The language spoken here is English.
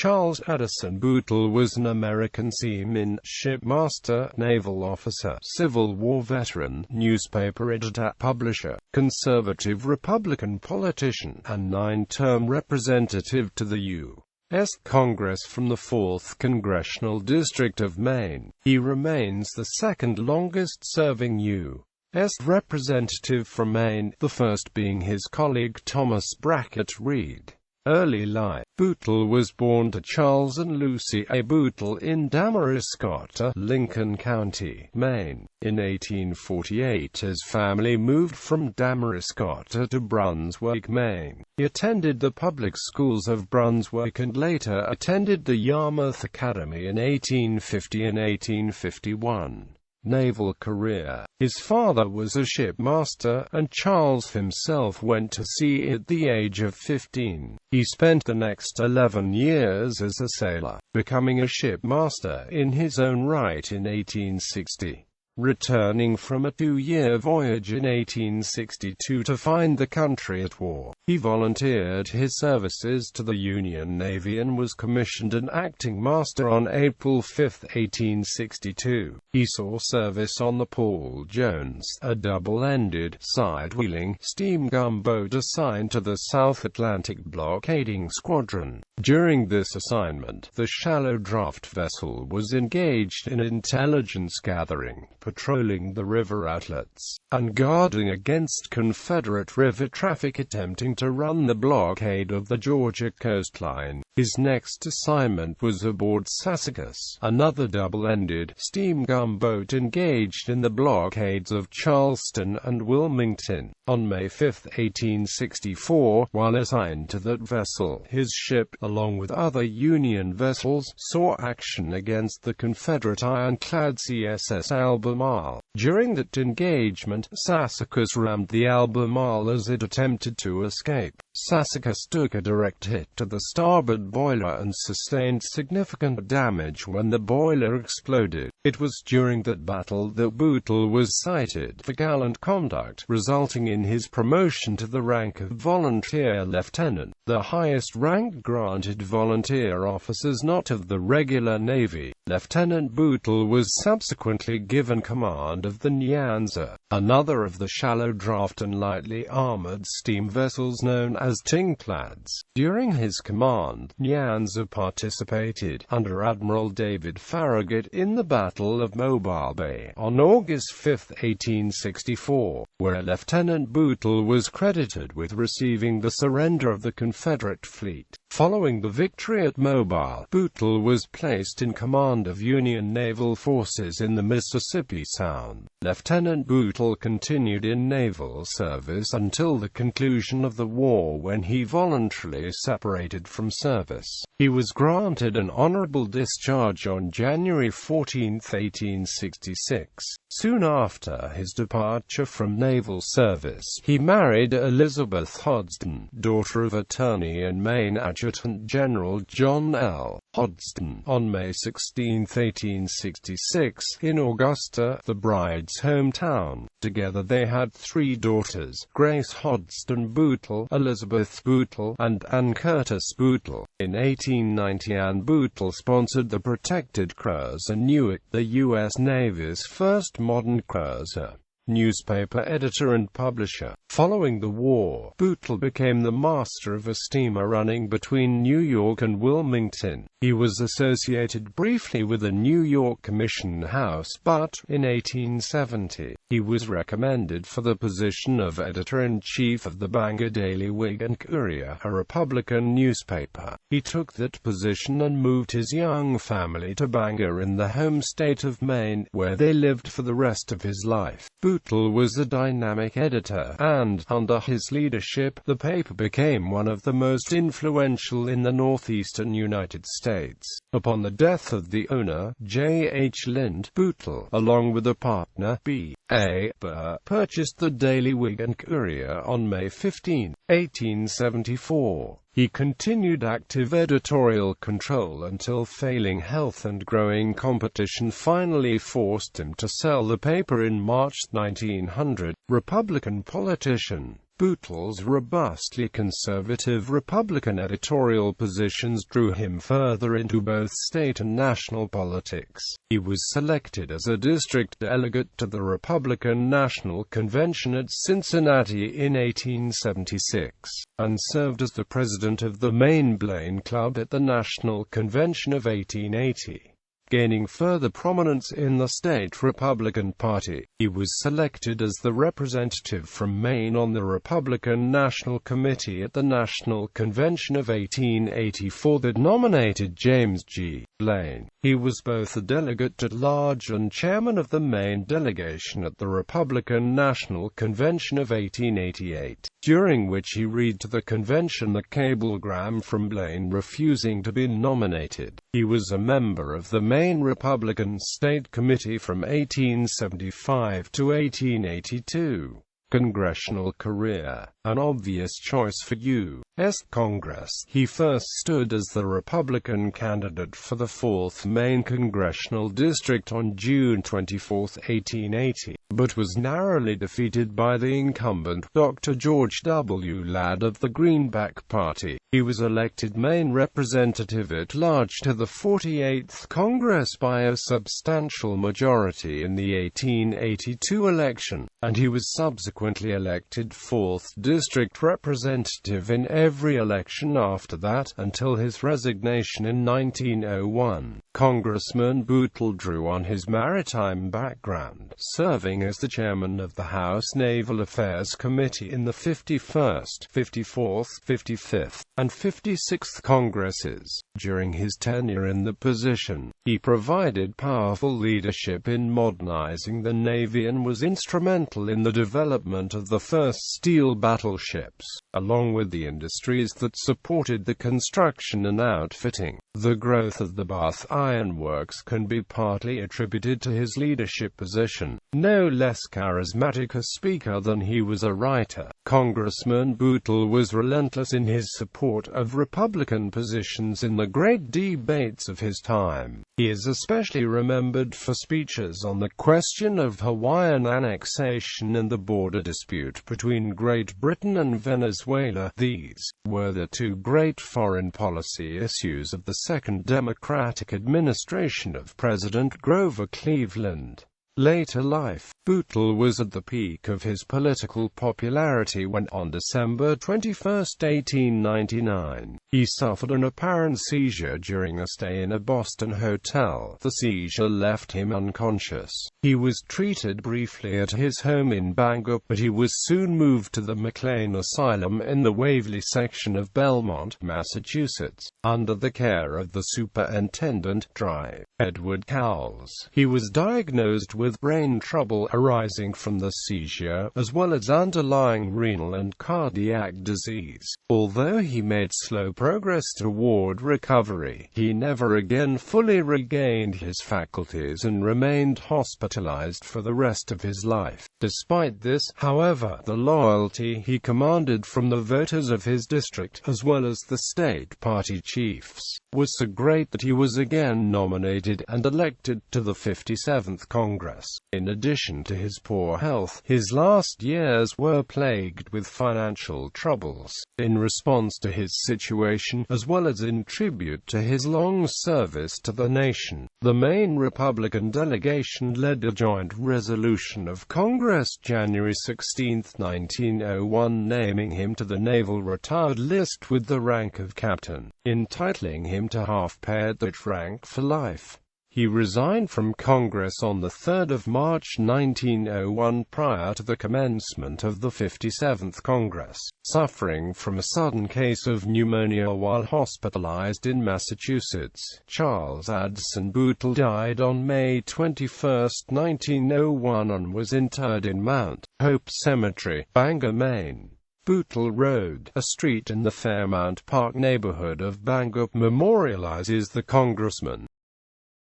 Charles Addison Boutelle was an American seaman, shipmaster, naval officer, Civil War veteran, newspaper editor, publisher, conservative Republican politician, and 9-term representative to the U.S. Congress from the 4th Congressional District of Maine. He remains the second longest-serving U.S. Representative from Maine, the first being his colleague Thomas Brackett Reed. Early life. Boutelle was born to Charles and Lucy A. Boutelle in Damariscotta, Lincoln County, Maine. In 1848 his family moved from Damariscotta to Brunswick, Maine. He attended the public schools of Brunswick and later attended the Yarmouth Academy in 1850 and 1851. Naval career. His father was a shipmaster, and Charles himself went to sea at the age of 15. He spent the next 11 years as a sailor, becoming a shipmaster in his own right in 1860. Returning from a 2-year voyage in 1862 to find the country at war, he volunteered his services to the Union Navy and was commissioned an acting master on April 5, 1862. He saw service on the Paul Jones, a double-ended, side-wheeling, steam gunboat assigned to the South Atlantic blockading squadron. During this assignment, the shallow draft vessel was engaged in intelligence gathering, patrolling the river outlets, and guarding against Confederate river traffic attempting to run the blockade of the Georgia coastline. His next assignment was aboard Sassacus, another double-ended, steam gunboat engaged in the blockades of Charleston and Wilmington. On May 5, 1864, while assigned to that vessel, his ship, along with other Union vessels, saw action against the Confederate ironclad CSS Albemarle. During that engagement, Sassacus rammed the Albemarle as it attempted to escape. Sassacus took a direct hit to the starboard boiler and sustained significant damage when the boiler exploded. It was during that battle that Boutelle was cited for gallant conduct, resulting in his promotion to the rank of volunteer lieutenant, the highest rank granted volunteer officers not of the regular Navy. Lieutenant Boutelle was subsequently given command of the Nyanza, another of the shallow draft and lightly armored steam vessels known as tinclads. During his command, Nyanza participated, under Admiral David Farragut, in the Battle of Mobile Bay on August 5, 1864, where Lieutenant Boutelle was credited with receiving the surrender of the Confederate fleet. Following the victory at Mobile, Boutelle was placed in command of Union naval forces in the Mississippi Sound. Lieutenant Boutelle continued in naval service until the conclusion of the war, when he voluntarily separated from service. He was granted an honorable discharge on January 14, 1866. Soon after his departure from naval service, he married Elizabeth Hodgson, daughter of attorney and Maine Adjutant General John L. Hodgson, on May 16, 1866, in Augusta, the bride's hometown. Together they had 3 daughters, Grace Hodgson Boutelle, Elizabeth Boutelle, and Ann Curtis Boutelle. In 1890 Ann Boutelle sponsored the protected cruiser Newark, the U.S. Navy's first modern cruiser. Newspaper editor and publisher. Following the war, Boutelle became the master of a steamer running between New York and Wilmington. He was associated briefly with the New York Commission House, but, in 1870, he was recommended for the position of editor-in-chief of the Bangor Daily Whig and Courier, a Republican newspaper. He took that position and moved his young family to Bangor in the home state of Maine, where they lived for the rest of his life. Boutelle was a dynamic editor, and, under his leadership, the paper became one of the most influential in the northeastern United States. Upon the death of the owner, J. H. Lind, Boutelle, along with a partner, B. A. Burr, purchased the Daily Whig and Courier on May 15, 1874. He continued active editorial control until failing health and growing competition finally forced him to sell the paper in March 1900. Republican politician Boutelle's robustly conservative Republican editorial positions drew him further into both state and national politics. He was selected as a district delegate to the Republican National Convention at Cincinnati in 1876, and served as the president of the Maine Blaine Club at the National Convention of 1880. Gaining further prominence in the state Republican Party, he was selected as the representative from Maine on the Republican National Committee at the National Convention of 1884 that nominated James G. Blaine. He was both a delegate at large and chairman of the Maine delegation at the Republican National Convention of 1888, during which he read to the convention the cablegram from Blaine refusing to be nominated. He was a member of the Maine Republican State Committee from 1875 to 1882. Congressional career. An obvious choice for U.S.Congress. He first stood as the Republican candidate for the 4th Maine Congressional District on June 24, 1880, but was narrowly defeated by the incumbent, Dr. George W. Ladd of the Greenback Party. He was elected Maine Representative at Large to the 48th Congress by a substantial majority in the 1882 election, and he was subsequently elected 4th District Representative in every election after that, until his resignation in 1901. Congressman Boutelle drew on his maritime background, serving as the chairman of the House Naval Affairs Committee in the 51st, 54th, 55th, and 56th Congresses. During his tenure in the position, he provided powerful leadership in modernizing the Navy and was instrumental in the development of the first steel battleships, along with the industries that supported the construction and outfitting. The growth of the Bath Iron Works can be partly attributed to his leadership position. No less charismatic a speaker than he was a writer, Congressman Boutelle was relentless in his support of Republican positions in the great debates of his time. He is especially remembered for speeches on the question of Hawaiian annexation and the border dispute between Great Britain and Venezuela. These were the two great foreign policy issues of the second Democratic administration of President Grover Cleveland. Later life. Boutelle was at the peak of his political popularity when, on December 21, 1899, he suffered an apparent seizure during a stay in a Boston hotel. The seizure left him unconscious. He was treated briefly at his home in Bangor, but he was soon moved to the McLean Asylum in the Waverly section of Belmont, Massachusetts, under the care of the Superintendent, Dr. Edward Cowles. He was diagnosed with brain trouble arising from the seizure, as well as underlying renal and cardiac disease. Although he made slow progress toward recovery, he never again fully regained his faculties and remained hospitalized for the rest of his life. Despite this, however, the loyalty he commanded from the voters of his district, as well as the state party chiefs, was so great that he was again nominated and elected to the 57th Congress. In addition to his poor health, his last years were plagued with financial troubles. In response to his situation, as well as in tribute to his long service to the nation, the Maine Republican delegation led a joint resolution of Congress January 16, 1901, naming him to the Naval Retired List with the rank of captain, entitling him to half pay at that rank for life. He resigned from Congress on 3 March 1901 prior to the commencement of the 57th Congress, suffering from a sudden case of pneumonia while hospitalized in Massachusetts. Charles Addison Boutelle died on May 21, 1901 and was interred in Mount Hope Cemetery, Bangor, Maine. Boutelle Road, a street in the Fairmount Park neighborhood of Bangor, memorializes the congressman.